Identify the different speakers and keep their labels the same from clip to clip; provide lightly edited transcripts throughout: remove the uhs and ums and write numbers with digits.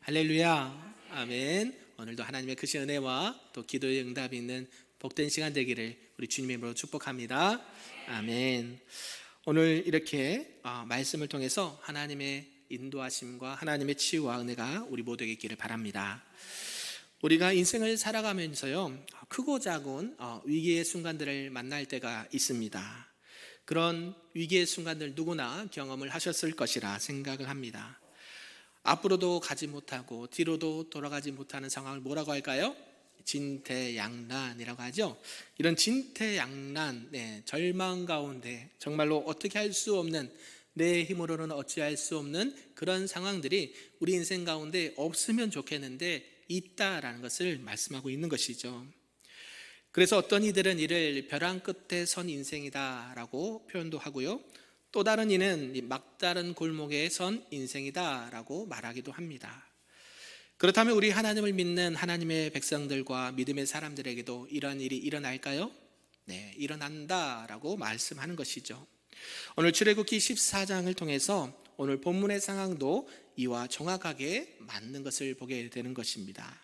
Speaker 1: 할렐루야, 아멘. 오늘도 하나님의 크신 은혜와 또 기도의 응답이 있는 복된 시간 되기를 우리 주님의 이름으로 축복합니다. 아멘. 오늘 이렇게 말씀을 통해서 하나님의 인도하심과 하나님의 치유와 은혜가 우리 모두에게 있기를 바랍니다. 우리가 인생을 살아가면서요, 크고 작은 위기의 순간들을 만날 때가 있습니다. 그런 위기의 순간들 누구나 경험을 하셨을 것이라 생각을 합니다. 앞으로도 가지 못하고 뒤로도 돌아가지 못하는 상황을 뭐라고 할까요? 진퇴양난이라고 하죠. 이런 진퇴양난, 절망 가운데 정말로 어떻게 할 수 없는, 내 힘으로는 어찌할 수 없는 그런 상황들이 우리 인생 가운데 없으면 좋겠는데 있다라는 것을 말씀하고 있는 것이죠. 그래서 어떤 이들은 이를 벼랑 끝에 선 인생이다라고 표현도 하고요, 또 다른 이는 막다른 골목에 선 인생이다라고 말하기도 합니다. 그렇다면 우리 하나님을 믿는 하나님의 백성들과 믿음의 사람들에게도 이런 일이 일어날까요? 네, 일어난다라고 말씀하는 것이죠. 오늘 출애굽기 14장을 통해서 오늘 본문의 상황도 이와 정확하게 맞는 것을 보게 되는 것입니다.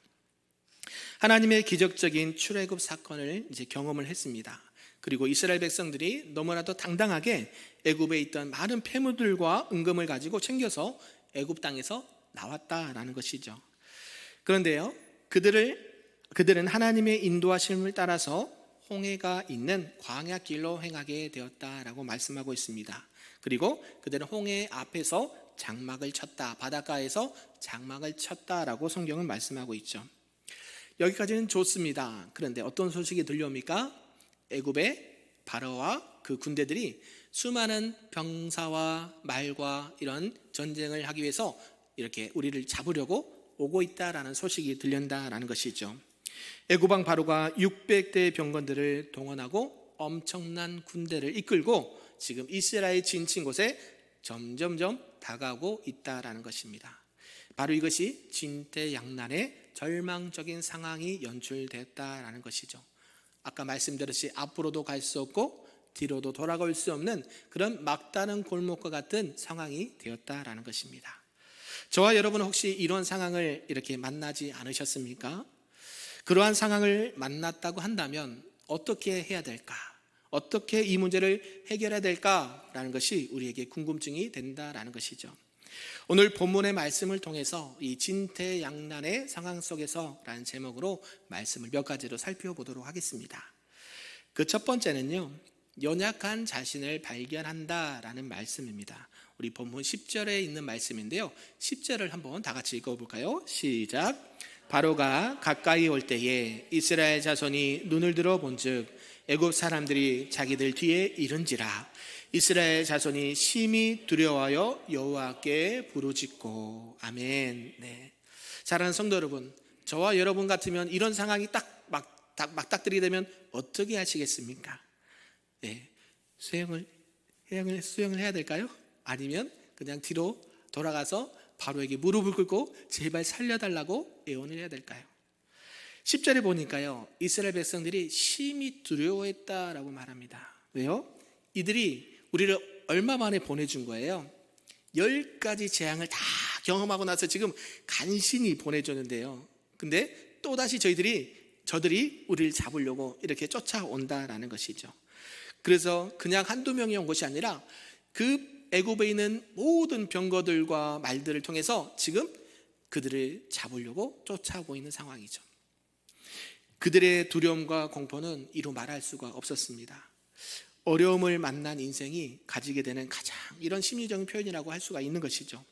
Speaker 1: 하나님의 기적적인 출애굽 사건을 이제 경험을 했습니다. 그리고 이스라엘 백성들이 너무나도 당당하게 애굽에 있던 많은 폐물들과 은금을 가지고 챙겨서 애굽 땅에서 나왔다라는 것이죠. 그런데요, 그들은 하나님의 인도하심을 따라서 홍해가 있는 광야 길로 행하게 되었다라고 말씀하고 있습니다. 그리고 그들은 홍해 앞에서 장막을 쳤다, 바닷가에서 장막을 쳤다라고 성경은 말씀하고 있죠. 여기까지는 좋습니다. 그런데 어떤 소식이 들려옵니까? 애굽의 바로와 그 군대들이 수많은 병사와 말과 이런 전쟁을 하기 위해서 이렇게 우리를 잡으려고 오고 있다라는 소식이 들린다라는 것이죠. 애굽 왕 바로가 600대의 병건들을 동원하고 엄청난 군대를 이끌고 지금 이스라엘 진친 곳에 점점점 다가오고 있다라는 것입니다. 바로 이것이 진퇴양난의 절망적인 상황이 연출됐다라는 것이죠. 아까 말씀드렸듯이 앞으로도 갈 수 없고 뒤로도 돌아갈 수 없는 그런 막다른 골목과 같은 상황이 되었다라는 것입니다. 저와 여러분은 혹시 이런 상황을 이렇게 만나지 않으셨습니까? 그러한 상황을 만났다고 한다면 어떻게 해야 될까? 어떻게 이 문제를 해결해야 될까라는 것이 우리에게 궁금증이 된다라는 것이죠. 오늘 본문의 말씀을 통해서 이 진퇴양난의 상황 속에서라는 제목으로 말씀을 몇 가지로 살펴보도록 하겠습니다. 그 첫 번째는요, 연약한 자신을 발견한다라는 말씀입니다. 우리 본문 10절에 있는 말씀인데요, 10절을 한번 다 같이 읽어볼까요? 시작. 바로가 가까이 올 때에 이스라엘 자손이 눈을 들어 본즉 애굽 사람들이 자기들 뒤에 이른지라. 이스라엘 자손이 심히 두려워하여 여호와께 부르짖고. 아멘. 네. 사랑하는 성도 여러분, 저와 여러분 같으면 이런 상황이 딱 맞닥뜨리게 되면 어떻게 하시겠습니까? 네. 수영을 해야 될까요? 아니면 그냥 뒤로 돌아가서 바로에게 무릎을 꿇고 제발 살려달라고 애원을 해야 될까요? 10절에 보니까요, 이스라엘 백성들이 심히 두려워했다라고 말합니다. 왜요? 이들이 우리를 얼마 만에 보내준 거예요? 10가지 재앙을 다 경험하고 나서 지금 간신히 보내줬는데요, 근데 또다시 저들이 우리를 잡으려고 이렇게 쫓아온다라는 것이죠. 그래서 그냥 한두 명이 온 것이 아니라 그 애굽에 있는 모든 병거들과 말들을 통해서 지금 그들을 잡으려고 쫓아오고 있는 상황이죠. 그들의 두려움과 공포는 이루 말할 수가 없었습니다. 어려움을 만난 인생이 가지게 되는 가장 이런 심리적인 표현이라고 할 수가 있는 것이죠.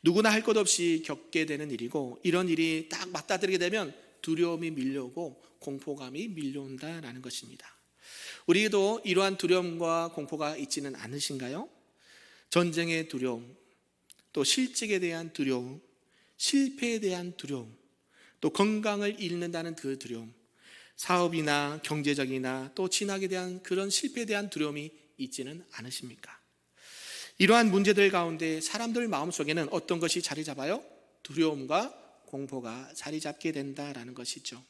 Speaker 1: 누구나 할 것 없이 겪게 되는 일이고, 이런 일이 딱 맞닥뜨리게 되면 두려움이 밀려오고 공포감이 밀려온다라는 것입니다. 우리도 이러한 두려움과 공포가 있지는 않으신가요? 전쟁의 두려움, 또 실직에 대한 두려움, 실패에 대한 두려움, 또 건강을 잃는다는 그 두려움, 사업이나 경제적이나 또 진학에 대한 그런 실패에 대한 두려움이 있지는 않으십니까? 이러한 문제들 가운데 사람들 마음속에는 어떤 것이 자리 잡아요? 두려움과 공포가 자리 잡게 된다라는 것이죠.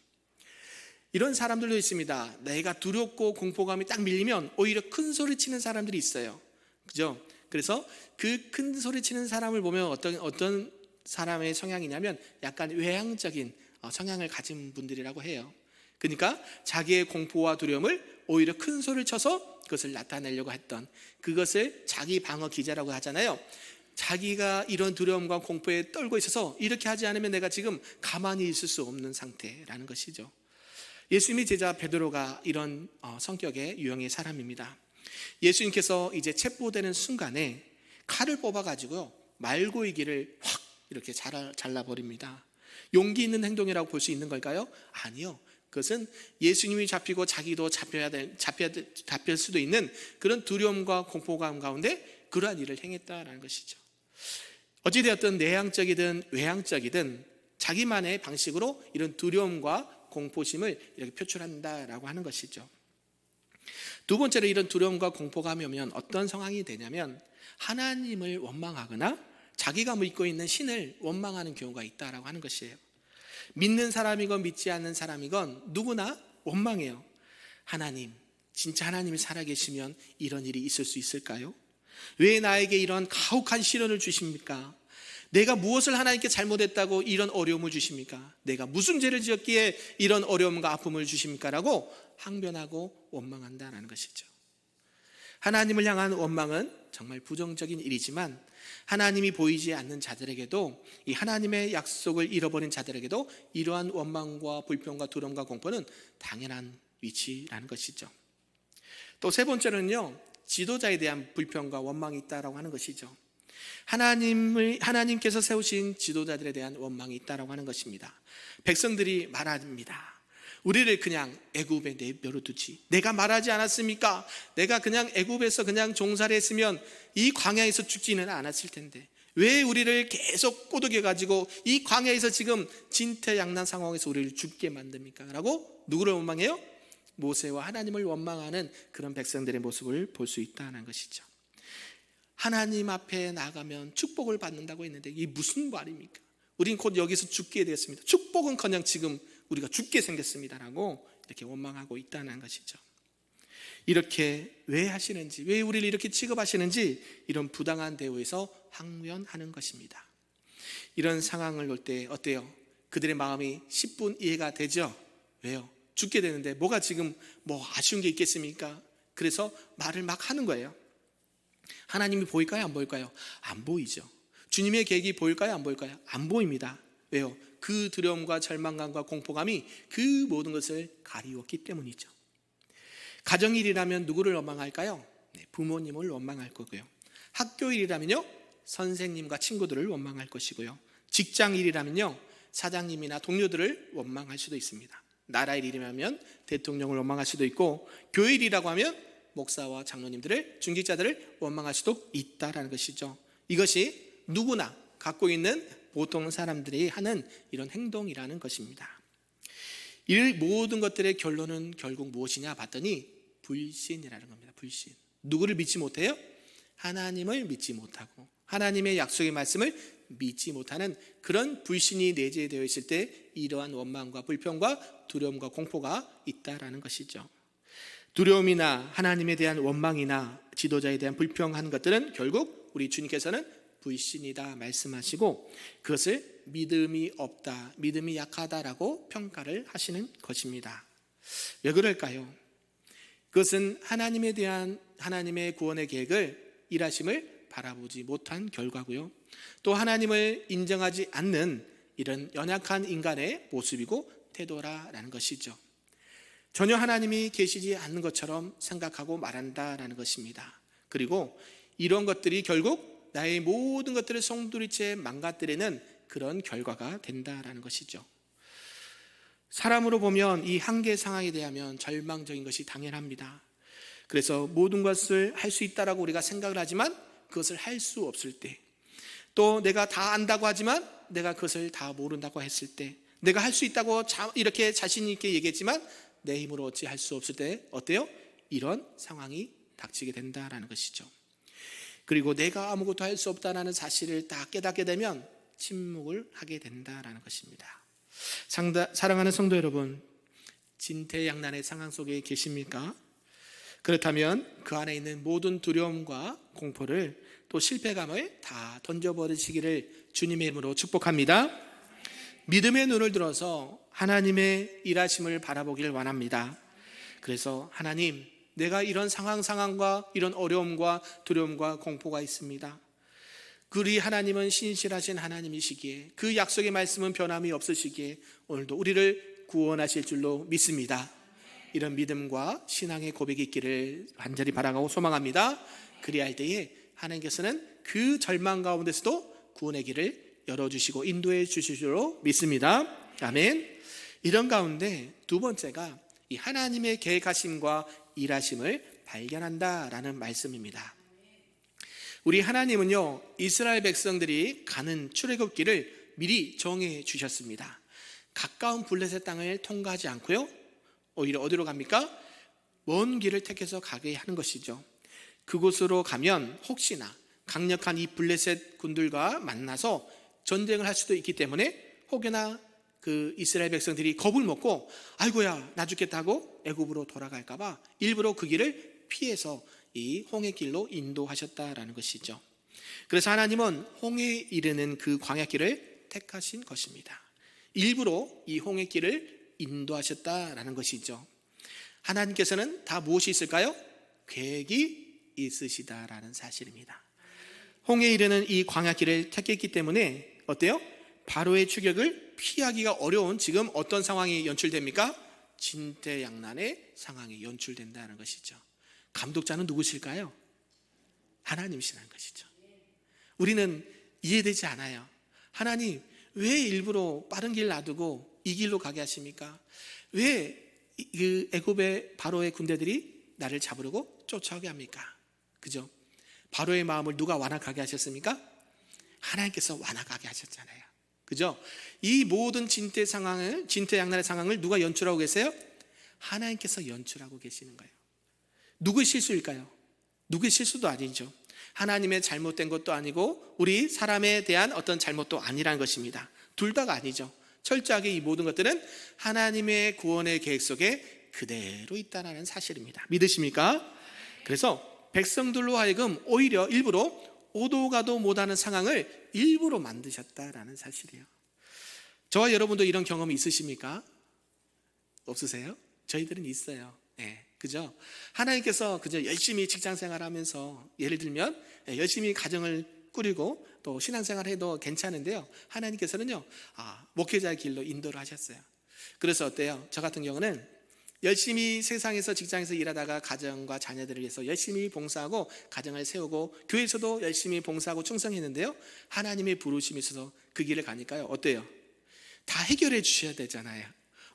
Speaker 1: 이런 사람들도 있습니다. 내가 두렵고 공포감이 딱 밀리면 오히려 큰 소리 치는 사람들이 있어요. 그죠? 그래서 그 큰 소리 치는 사람을 보면 어떤 사람의 성향이냐면 약간 외향적인 성향을 가진 분들이라고 해요. 그러니까 자기의 공포와 두려움을 오히려 큰 소리를 쳐서 그것을 나타내려고 했던, 그것을 자기 방어 기제라고 하잖아요. 자기가 이런 두려움과 공포에 떨고 있어서 이렇게 하지 않으면 내가 지금 가만히 있을 수 없는 상태라는 것이죠. 예수님의 제자 베드로가 이런 성격의 유형의 사람입니다. 예수님께서 이제 체포되는 순간에 칼을 뽑아가지고 말고이기를 확 이렇게 잘라버립니다. 용기 있는 행동이라고 볼 수 있는 걸까요? 아니요. 그것은 예수님이 잡히고 자기도 잡힐 수도 있는 그런 두려움과 공포감 가운데 그러한 일을 행했다라는 것이죠. 어찌되었든 내향적이든 외향적이든 자기만의 방식으로 이런 두려움과 공포심을 이렇게 표출한다라고 하는 것이죠. 두 번째로 이런 두려움과 공포감이 오면 어떤 상황이 되냐면 하나님을 원망하거나 자기가 믿고 있는 신을 원망하는 경우가 있다라고 하는 것이에요. 믿는 사람이건 믿지 않는 사람이건 누구나 원망해요. 하나님, 진짜 하나님이 살아계시면 이런 일이 있을 수 있을까요? 왜 나에게 이런 가혹한 시련을 주십니까? 내가 무엇을 하나님께 잘못했다고 이런 어려움을 주십니까? 내가 무슨 죄를 지었기에 이런 어려움과 아픔을 주십니까? 라고 항변하고 원망한다는 것이죠. 하나님을 향한 원망은 정말 부정적인 일이지만 하나님이 보이지 않는 자들에게도, 이 하나님의 약속을 잃어버린 자들에게도 이러한 원망과 불평과 두려움과 공포는 당연한 위치라는 것이죠. 또 세 번째는요, 지도자에 대한 불평과 원망이 있다라고 하는 것이죠. 하나님께서 세우신 지도자들에 대한 원망이 있다라고 하는 것입니다. 백성들이 말합니다. 우리를 그냥 애굽에 내버려 두지, 내가 말하지 않았습니까? 내가 그냥 애굽에서 그냥 종살이 했으면 이 광야에서 죽지는 않았을 텐데 왜 우리를 계속 꼬드겨 가지고 이 광야에서 지금 진퇴양난 상황에서 우리를 죽게 만듭니까? 라고 누구를 원망해요? 모세와 하나님을 원망하는 그런 백성들의 모습을 볼 수 있다는 것이죠. 하나님 앞에 나가면 축복을 받는다고 했는데 이게 무슨 말입니까? 우린 곧 여기서 죽게 되었습니다. 축복은커녕 지금 우리가 죽게 생겼습니다라고 이렇게 원망하고 있다는 것이죠. 이렇게 왜 하시는지, 왜 우리를 이렇게 취급하시는지 이런 부당한 대우에서 항변하는 것입니다. 이런 상황을 볼 때 어때요? 그들의 마음이 10분 이해가 되죠? 왜요? 죽게 되는데 뭐가 지금 아쉬운 게 있겠습니까? 그래서 말을 막 하는 거예요. 하나님이 보일까요? 안 보일까요? 안 보이죠. 주님의 계획이 보일까요? 안 보일까요? 안 보입니다. 왜요? 그 두려움과 절망감과 공포감이 그 모든 것을 가리웠기 때문이죠. 가정일이라면 누구를 원망할까요? 부모님을 원망할 거고요. 학교일이라면요, 선생님과 친구들을 원망할 것이고요. 직장일이라면요, 사장님이나 동료들을 원망할 수도 있습니다. 나라의 일이라면 대통령을 원망할 수도 있고, 교회일이라고 하면 목사와 장로님들을, 중직자들을 원망할 수도 있다라는 것이죠. 이것이 누구나 갖고 있는 보통 사람들이 하는 이런 행동이라는 것입니다. 이 모든 것들의 결론은 결국 무엇이냐 봤더니 불신이라는 겁니다. 불신. 누구를 믿지 못해요? 하나님을 믿지 못하고 하나님의 약속의 말씀을 믿지 못하는 그런 불신이 내재되어 있을 때 이러한 원망과 불평과 두려움과 공포가 있다라는 것이죠. 두려움이나 하나님에 대한 원망이나 지도자에 대한 불평하는 것들은 결국 우리 주님께서는 불신이다 말씀하시고 그것을 믿음이 없다, 믿음이 약하다라고 평가를 하시는 것입니다. 왜 그럴까요? 그것은 하나님에 대한 하나님의 구원의 계획을, 일하심을 바라보지 못한 결과고요. 또 하나님을 인정하지 않는 이런 연약한 인간의 모습이고 태도라는 것이죠. 전혀 하나님이 계시지 않는 것처럼 생각하고 말한다라는 것입니다. 그리고 이런 것들이 결국 나의 모든 것들을 송두리째 망가뜨리는 그런 결과가 된다라는 것이죠. 사람으로 보면 이 한계 상황에 대하면 절망적인 것이 당연합니다. 그래서 모든 것을 할 수 있다라고 우리가 생각을 하지만 그것을 할 수 없을 때, 또 내가 다 안다고 하지만 내가 그것을 다 모른다고 했을 때, 내가 할 수 있다고 이렇게 자신 있게 얘기했지만 내 힘으로 어찌 할 수 없을 때 어때요? 이런 상황이 닥치게 된다라는 것이죠. 그리고 내가 아무것도 할 수 없다는 사실을 딱 깨닫게 되면 침묵을 하게 된다라는 것입니다. 사랑하는 성도 여러분, 진퇴양난의 상황 속에 계십니까? 그렇다면 그 안에 있는 모든 두려움과 공포를 또 실패감을 다 던져버리시기를 주님의 이름으로 축복합니다. 믿음의 눈을 들어서 하나님의 일하심을 바라보기를 원합니다. 그래서 하나님, 내가 이런 상황과 이런 어려움과 두려움과 공포가 있습니다. 우리 하나님은 신실하신 하나님이시기에 그 약속의 말씀은 변함이 없으시기에 오늘도 우리를 구원하실 줄로 믿습니다. 이런 믿음과 신앙의 고백이 있기를 간절히 바라고 소망합니다. 그리할 때에 하나님께서는 그 절망 가운데서도 구원의 길을 열어주시고 인도해 주실 줄로 믿습니다. 아멘. 이런 가운데 두 번째가 이 하나님의 계획하심과 일하심을 발견한다라는 말씀입니다. 우리 하나님은요, 이스라엘 백성들이 가는 출애굽길을 미리 정해 주셨습니다. 가까운 블레셋 땅을 통과하지 않고요, 오히려 어디로 갑니까? 먼 길을 택해서 가게 하는 것이죠. 그곳으로 가면 혹시나 강력한 이 블레셋 군들과 만나서 전쟁을 할 수도 있기 때문에 혹여나 그 이스라엘 백성들이 겁을 먹고 아이고야 나 죽겠다고 애굽으로 돌아갈까 봐 일부러 그 길을 피해서 이 홍해 길로 인도하셨다라는 것이죠. 그래서 하나님은 홍해에 이르는 그 광야길을 택하신 것입니다. 일부러 이 홍해 길을 인도하셨다라는 것이죠. 하나님께서는 다 무엇이 있을까요? 계획이 있으시다라는 사실입니다. 홍해에 이르는 이 광야길을 택했기 때문에 어때요? 바로의 추격을 피하기가 어려운 지금 어떤 상황이 연출됩니까? 진퇴양난의 상황이 연출된다는 것이죠. 감독자는 누구실까요? 하나님이시라는 것이죠. 우리는 이해되지 않아요. 하나님, 왜 일부러 빠른 길 놔두고 이 길로 가게 하십니까? 왜 그 애굽의 바로의 군대들이 나를 잡으려고 쫓아오게 합니까? 그죠? 바로의 마음을 누가 완악하게 하셨습니까? 하나님께서 완악하게 하셨잖아요. 그죠? 이 모든 진퇴양난의 상황을 누가 연출하고 계세요? 하나님께서 연출하고 계시는 거예요. 누구의 실수일까요? 누구의 실수도 아니죠. 하나님의 잘못된 것도 아니고 우리 사람에 대한 어떤 잘못도 아니라는 것입니다. 둘 다가 아니죠. 철저하게 이 모든 것들은 하나님의 구원의 계획 속에 그대로 있다는 사실입니다. 믿으십니까? 그래서 백성들로 하여금 오히려 일부러 오도 가도 못하는 상황을 일부러 만드셨다라는 사실이에요. 저와 여러분도 이런 경험이 있으십니까? 없으세요? 저희들은 있어요. 네, 그죠? 하나님께서 그저 열심히 직장 생활하면서 예를 들면 열심히 가정을 꾸리고 또 신앙생활해도 괜찮은데요, 하나님께서는요 목회자의 길로 인도를 하셨어요. 그래서 어때요? 저 같은 경우는 열심히 세상에서 직장에서 일하다가 가정과 자녀들을 위해서 열심히 봉사하고 가정을 세우고 교회에서도 열심히 봉사하고 충성했는데요, 하나님의 부르심이 있어서 그 길을 가니까요 어때요? 다 해결해 주셔야 되잖아요.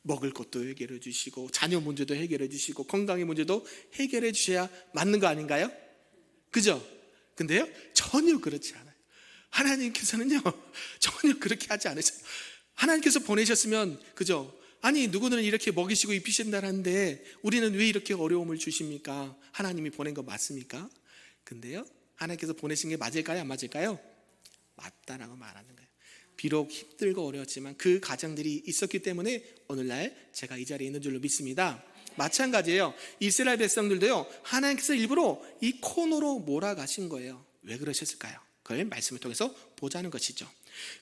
Speaker 1: 먹을 것도 해결해 주시고 자녀 문제도 해결해 주시고 건강의 문제도 해결해 주셔야 맞는 거 아닌가요? 그죠? 근데요 전혀 그렇지 않아요. 하나님께서는요 전혀 그렇게 하지 않으세요. 하나님께서 보내셨으면 그죠? 아니 누구는 이렇게 먹이시고 입히신다는데 우리는 왜 이렇게 어려움을 주십니까? 하나님이 보낸 거 맞습니까? 근데요 하나님께서 보내신 게 맞을까요? 안 맞을까요? 맞다라고 말하는 거예요. 비록 힘들고 어려웠지만 그 가정들이 있었기 때문에 오늘날 제가 이 자리에 있는 줄로 믿습니다. 마찬가지예요. 이스라엘 백성들도요 하나님께서 일부러 이 코너로 몰아가신 거예요. 왜 그러셨을까요? 그걸 말씀을 통해서 보자는 것이죠.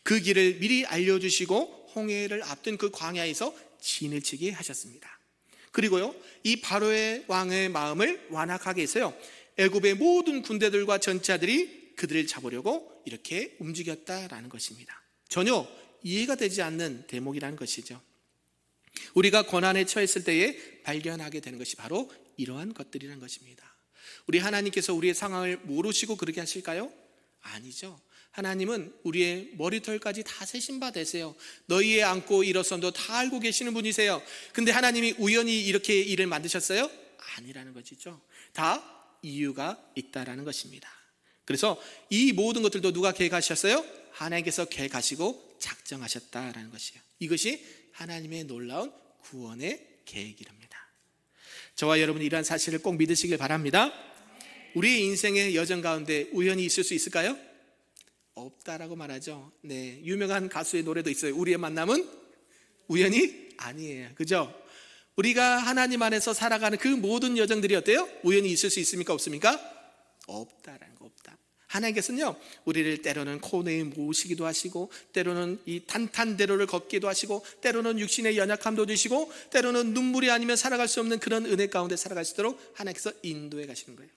Speaker 1: 그 길을 미리 알려주시고 홍해를 앞둔 그 광야에서 진을 치게 하셨습니다. 그리고요 이 바로의 왕의 마음을 완악하게 해서요 애굽의 모든 군대들과 전차들이 그들을 잡으려고 이렇게 움직였다라는 것입니다. 전혀 이해가 되지 않는 대목이라는 것이죠. 우리가 고난에 처했을 때에 발견하게 되는 것이 바로 이러한 것들이라는 것입니다. 우리 하나님께서 우리의 상황을 모르시고 그렇게 하실까요? 아니죠. 하나님은 우리의 머리털까지 다 세신 바 되세요. 너희의 안고 일어선도 다 알고 계시는 분이세요. 근데 하나님이 우연히 이렇게 일을 만드셨어요? 아니라는 것이죠. 다 이유가 있다라는 것입니다. 그래서 이 모든 것들도 누가 계획하셨어요? 하나님께서 계획하시고 작정하셨다라는 것이에요. 이것이 하나님의 놀라운 구원의 계획이랍니다. 저와 여러분이 이러한 사실을 꼭 믿으시길 바랍니다. 우리의 인생의 여정 가운데 우연히 있을 수 있을까요? 없다라고 말하죠. 네, 유명한 가수의 노래도 있어요. 우리의 만남은 우연이 아니에요. 그죠? 우리가 하나님 안에서 살아가는 그 모든 여정들이 어때요? 우연히 있을 수 있습니까? 없습니까? 없다라는 거 없다. 하나님께서는요, 우리를 때로는 코너에 모으시기도 하시고, 때로는 이 탄탄대로를 걷기도 하시고, 때로는 육신의 연약함도 주시고, 때로는 눈물이 아니면 살아갈 수 없는 그런 은혜 가운데 살아갈 수 있도록 하나님께서 인도해 가시는 거예요.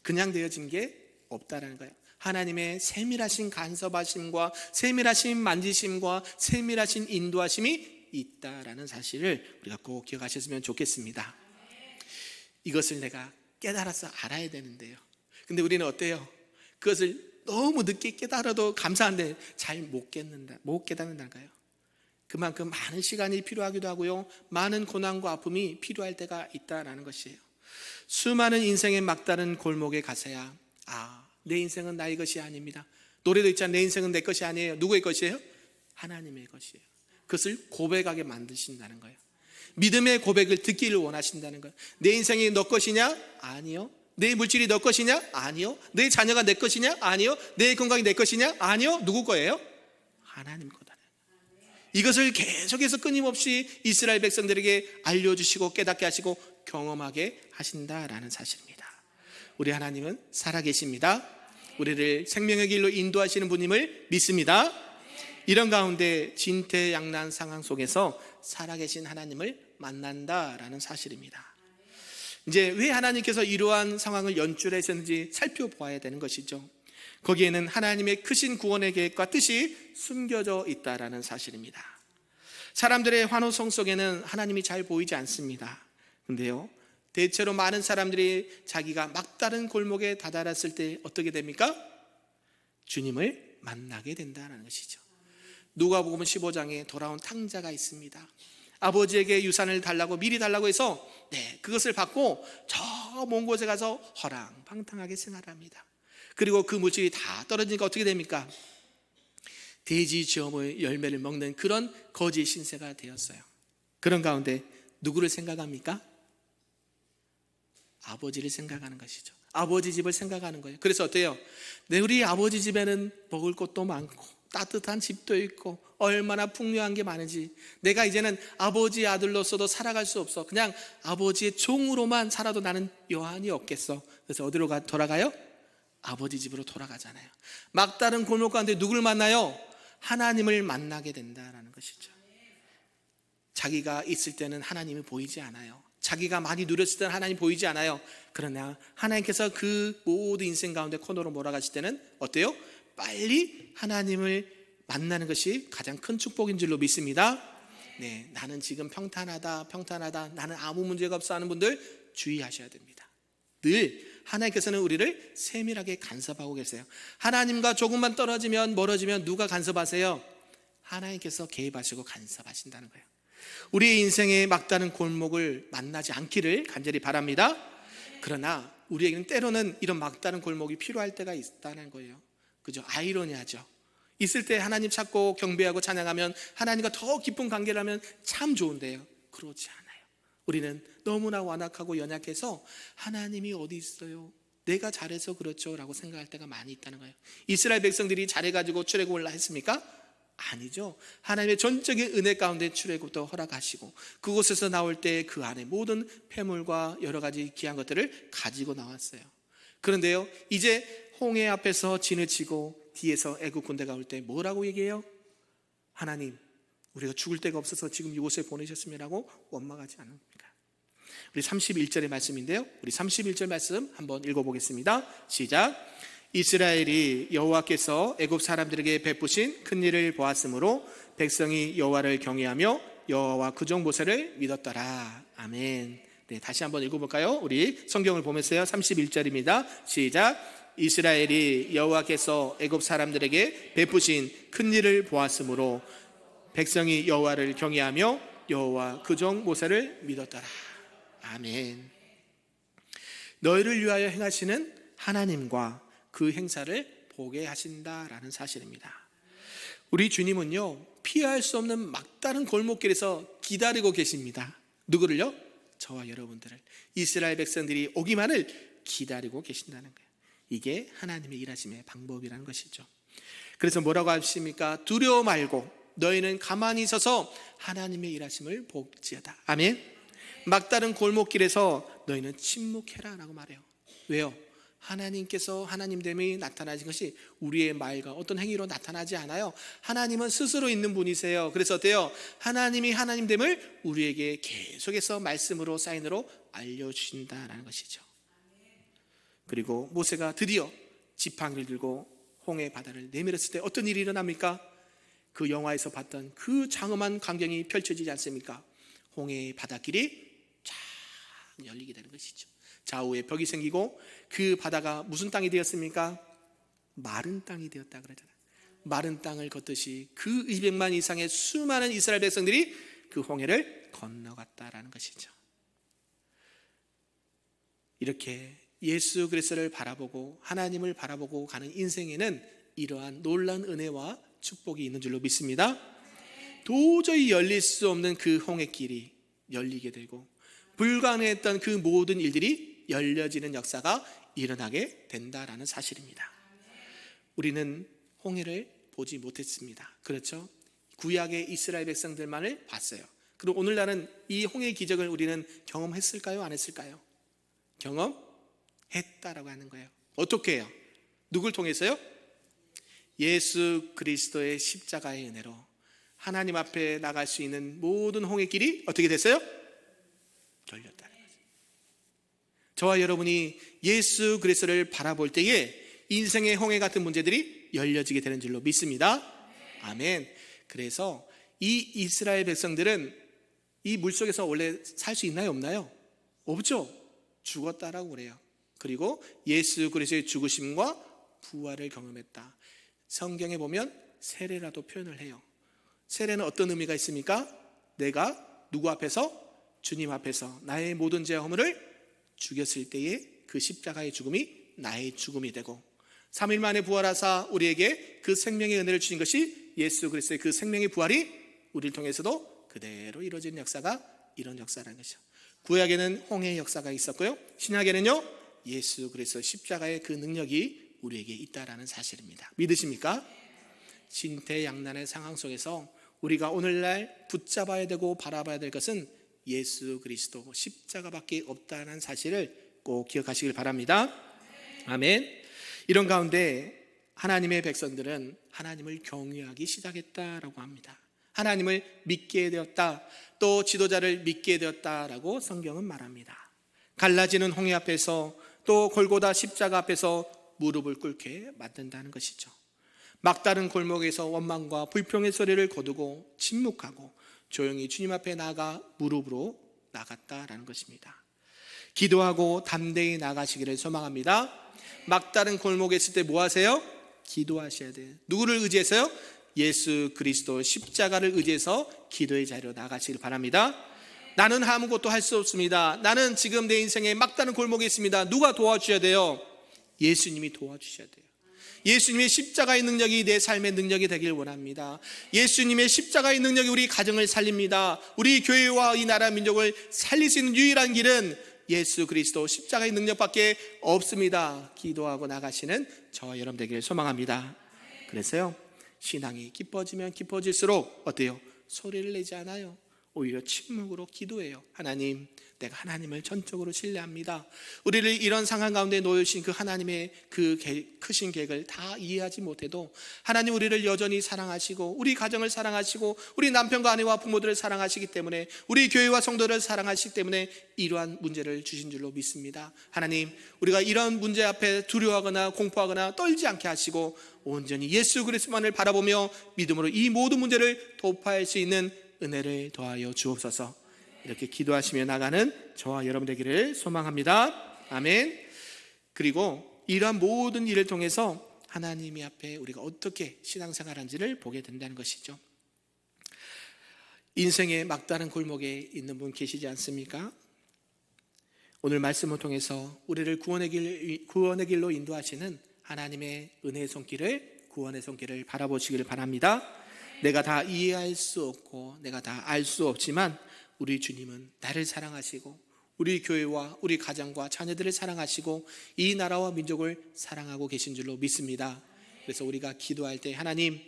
Speaker 1: 그냥 되어진 게 없다라는 거예요. 하나님의 세밀하신 간섭하심과 세밀하신 만지심과 세밀하신 인도하심이 있다라는 사실을 우리가 꼭 기억하셨으면 좋겠습니다. 이것을 내가 깨달아서 알아야 되는데요, 근데 우리는 어때요? 그것을 너무 늦게 깨달아도 감사한데 잘 못 깨닫는다는 거예요. 그만큼 많은 시간이 필요하기도 하고요, 많은 고난과 아픔이 필요할 때가 있다라는 것이에요. 수많은 인생의 막다른 골목에 가서야 내 인생은 나의 것이 아닙니다. 노래도 있잖아요. 내 인생은 내 것이 아니에요. 누구의 것이에요? 하나님의 것이에요. 그것을 고백하게 만드신다는 거예요. 믿음의 고백을 듣기를 원하신다는 거예요. 내 인생이 너 것이냐? 아니요. 내 물질이 너 것이냐? 아니요. 내 자녀가 내 것이냐? 아니요. 내 건강이 내 것이냐? 아니요. 누구 거예요? 하나님 거다. 이것을 계속해서 끊임없이 이스라엘 백성들에게 알려주시고 깨닫게 하시고 경험하게 하신다라는 사실입니다. 우리 하나님은 살아계십니다. 우리를 생명의 길로 인도하시는 분임을 믿습니다. 이런 가운데 진퇴양난 상황 속에서 살아계신 하나님을 만난다라는 사실입니다. 이제 왜 하나님께서 이러한 상황을 연출하셨는지 살펴보아야 되는 것이죠. 거기에는 하나님의 크신 구원의 계획과 뜻이 숨겨져 있다라는 사실입니다. 사람들의 환호성 속에는 하나님이 잘 보이지 않습니다. 근데요, 대체로 많은 사람들이 자기가 막다른 골목에 다다랐을 때 어떻게 됩니까? 주님을 만나게 된다는 것이죠. 누가복음 15장에 돌아온 탕자가 있습니다. 아버지에게 유산을 달라고 미리 달라고 해서 그것을 받고 저 먼 곳에 가서 허랑방탕하게 생활합니다. 그리고 그 물질이 다 떨어지니까 어떻게 됩니까? 돼지 지엄의 열매를 먹는 그런 거지 신세가 되었어요. 그런 가운데 누구를 생각합니까? 아버지를 생각하는 것이죠. 아버지 집을 생각하는 거예요. 그래서 어때요? 우리 아버지 집에는 먹을 것도 많고 따뜻한 집도 있고 얼마나 풍요한 게 많은지, 내가 이제는 아버지의 아들로서도 살아갈 수 없어. 그냥 아버지의 종으로만 살아도 나는 여한이 없겠어. 그래서 어디로 돌아가요? 아버지 집으로 돌아가잖아요. 막다른 골목 가운데 누구를 만나요? 하나님을 만나게 된다는 것이죠. 자기가 있을 때는 하나님이 보이지 않아요. 자기가 많이 누렸을 때는 하나님 보이지 않아요. 그러나 하나님께서 그 모든 인생 가운데 코너로 몰아가실 때는 어때요? 빨리 하나님을 만나는 것이 가장 큰 축복인 줄로 믿습니다. 나는 지금 평탄하다, 나는 아무 문제가 없어 하는 분들 주의하셔야 됩니다. 늘 하나님께서는 우리를 세밀하게 간섭하고 계세요. 하나님과 조금만 떨어지면 멀어지면 누가 간섭하세요? 하나님께서 개입하시고 간섭하신다는 거예요. 우리의 인생의 막다른 골목을 만나지 않기를 간절히 바랍니다. 그러나 우리에게는 때로는 이런 막다른 골목이 필요할 때가 있다는 거예요. 그죠? 아이러니하죠. 있을 때 하나님 찾고 경배하고 찬양하면 하나님과 더 깊은 관계를 하면 참 좋은데요, 그렇지 않아요. 우리는 너무나 완악하고 연약해서 하나님이 어디 있어요? 내가 잘해서 그렇죠 라고 생각할 때가 많이 있다는 거예요. 이스라엘 백성들이 잘해가지고 출애굽을 했습니까? 아니죠. 하나님의 전적인 은혜 가운데 출애굽도 허락하시고 그곳에서 나올 때 그 안에 모든 폐물과 여러 가지 귀한 것들을 가지고 나왔어요. 그런데요, 이제 홍해 앞에서 진을 치고 뒤에서 애국 군대가 올 때 뭐라고 얘기해요? 하나님, 우리가 죽을 데가 없어서 지금 이곳에 보내셨음이라고 원망하지 않습니까? 우리 31절의 말씀인데요, 우리 31절 말씀 한번 읽어보겠습니다. 시작. 이스라엘이 여호와께서 애굽 사람들에게 베푸신 큰 일을 보았으므로 백성이 여호와를 경외하며 여호와 구종 모세를 믿었더라. 아멘. 다시 한번 읽어볼까요? 우리 성경을 보면서요. 31절입니다. 시작. 이스라엘이 여호와께서 애굽 사람들에게 베푸신 큰 일을 보았으므로 백성이 여호와를 경외하며 여호와 그종 모세를 믿었더라. 아멘. 너희를 위하여 행하시는 하나님과 그 행사를 보게 하신다라는 사실입니다. 우리 주님은요, 피할 수 없는 막다른 골목길에서 기다리고 계십니다. 누구를요? 저와 여러분들을, 이스라엘 백성들이 오기만을 기다리고 계신다는 거예요. 이게 하나님의 일하심의 방법이라는 것이죠. 그래서 뭐라고 하십니까? 두려워 말고 너희는 가만히 서서 하나님의 일하심을 볼지어다. 아멘. 막다른 골목길에서 너희는 침묵해라 라고 말해요. 왜요? 하나님께서 하나님됨이 나타나신 것이 우리의 말과 어떤 행위로 나타나지 않아요. 하나님은 스스로 있는 분이세요. 그래서 어때요? 하나님이 하나님됨을 우리에게 계속해서 말씀으로 사인으로 알려주신다라는 것이죠. 그리고 모세가 드디어 지팡이를 들고 홍해 바다를 내밀었을 때 어떤 일이 일어납니까? 그 영화에서 봤던 그 장엄한 광경이 펼쳐지지 않습니까? 홍해의 바닷길이 쫙 열리게 되는 것이죠. 좌우에 벽이 생기고 그 바다가 무슨 땅이 되었습니까? 마른 땅이 되었다 그러잖아요. 마른 땅을 걷듯이 그 200만 이상의 수많은 이스라엘 백성들이 그 홍해를 건너갔다라는 것이죠. 이렇게 예수 그리스도를 바라보고 하나님을 바라보고 가는 인생에는 이러한 놀라운 은혜와 축복이 있는 줄로 믿습니다. 도저히 열릴 수 없는 그 홍해길이 열리게 되고 불가능했던 그 모든 일들이 열려지는 역사가 일어나게 된다라는 사실입니다. 우리는 홍해를 보지 못했습니다. 그렇죠? 구약의 이스라엘 백성들만을 봤어요. 그리고 오늘날은 이 홍해 기적을 우리는 경험했을까요? 안 했을까요? 경험했다라고 하는 거예요. 어떻게 해요? 누굴 통해서요? 예수 그리스도의 십자가의 은혜로 하나님 앞에 나갈 수 있는 모든 홍해길이 어떻게 됐어요? 열렸다는 거죠. 저와 여러분이 예수 그리스도를 바라볼 때에 인생의 홍해 같은 문제들이 열려지게 되는 줄로 믿습니다. 아멘. 그래서 이 이스라엘 백성들은 이 물속에서 원래 살 수 있나요? 없나요? 없죠. 죽었다라고 그래요. 그리고 예수 그리스도의 죽으심과 부활을 경험했다. 성경에 보면 세례라도 표현을 해요. 세례는 어떤 의미가 있습니까? 내가 누구 앞에서? 주님 앞에서 나의 모든 죄와 허물을 죽였을 때에 그 십자가의 죽음이 나의 죽음이 되고 3일 만에 부활하사 우리에게 그 생명의 은혜를 주신 것이 예수 그리스도의 그 생명의 부활이 우리를 통해서도 그대로 이루어진 역사가 이런 역사라는 것이죠. 구약에는 홍해의 역사가 있었고요, 신약에는요 예수 그리스도 십자가의 그 능력이 우리에게 있다라는 사실입니다. 믿으십니까? 진퇴양난의 상황 속에서 우리가 오늘날 붙잡아야 되고 바라봐야 될 것은 예수 그리스도 십자가밖에 없다는 사실을 꼭 기억하시길 바랍니다. 아멘. 이런 가운데 하나님의 백성들은 하나님을 경외하기 시작했다라고 합니다. 하나님을 믿게 되었다, 또 지도자를 믿게 되었다라고 성경은 말합니다. 갈라지는 홍해 앞에서 또 골고다 십자가 앞에서 무릎을 꿇게 만든다는 것이죠. 막다른 골목에서 원망과 불평의 소리를 거두고 침묵하고 조용히 주님 앞에 나가 무릎으로 나갔다라는 것입니다. 기도하고 담대히 나가시기를 소망합니다. 막다른 골목에 있을 때 뭐 하세요? 기도하셔야 돼요. 누구를 의지해서요? 예수 그리스도 십자가를 의지해서 기도의 자리로 나가시길 바랍니다. 나는 아무것도 할 수 없습니다. 나는 지금 내 인생에 막다른 골목에 있습니다. 누가 도와주셔야 돼요? 예수님이 도와주셔야 돼요. 예수님의 십자가의 능력이 내 삶의 능력이 되길 원합니다. 예수님의 십자가의 능력이 우리 가정을 살립니다. 우리 교회와 이 나라 민족을 살릴 수 있는 유일한 길은 예수 그리스도 십자가의 능력밖에 없습니다. 기도하고 나가시는 저와 여러분 되기를 소망합니다. 그래서요, 신앙이 깊어지면 깊어질수록 어때요? 소리를 내지 않아요. 오히려 침묵으로 기도해요. 하나님, 내가 하나님을 전적으로 신뢰합니다. 우리를 이런 상황 가운데 놓으신 그 하나님의 그 크신 계획을 다 이해하지 못해도 하나님 우리를 여전히 사랑하시고 우리 가정을 사랑하시고 우리 남편과 아내와 부모들을 사랑하시기 때문에 우리 교회와 성도를 사랑하시기 때문에 이러한 문제를 주신 줄로 믿습니다. 하나님, 우리가 이런 문제 앞에 두려워하거나 공포하거나 떨지 않게 하시고 온전히 예수 그리스도만을 바라보며 믿음으로 이 모든 문제를 돌파할 수 있는 은혜를 더하여 주옵소서. 이렇게 기도하시며 나가는 저와 여러분 되기를 소망합니다. 아멘. 그리고 이러한 모든 일을 통해서 하나님이 앞에 우리가 어떻게 신앙생활하는지를 보게 된다는 것이죠. 인생의 막다른 골목에 있는 분 계시지 않습니까? 오늘 말씀을 통해서 우리를 구원의 길로 인도하시는 하나님의 은혜의 손길을, 구원의 손길을 바라보시기를 바랍니다. 내가 다 이해할 수 없고 내가 다 알 수 없지만 우리 주님은 나를 사랑하시고 우리 교회와 우리 가정과 자녀들을 사랑하시고 이 나라와 민족을 사랑하고 계신 줄로 믿습니다. 그래서 우리가 기도할 때 하나님,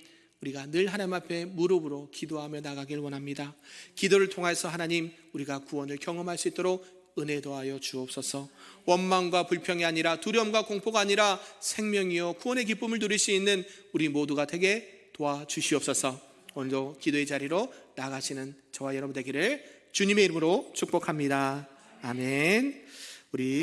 Speaker 1: 우리가 늘 하나님 앞에 무릎으로 기도하며 나가길 원합니다. 기도를 통해서 하나님, 우리가 구원을 경험할 수 있도록 은혜 더하여 주옵소서. 원망과 불평이 아니라 두려움과 공포가 아니라 생명이요 구원의 기쁨을 누릴 수 있는 우리 모두가 되게 도와주시옵소서. 오늘도 기도의 자리로 나가시는 저와 여러분 되기를 주님의 이름으로 축복합니다. 아멘. 우리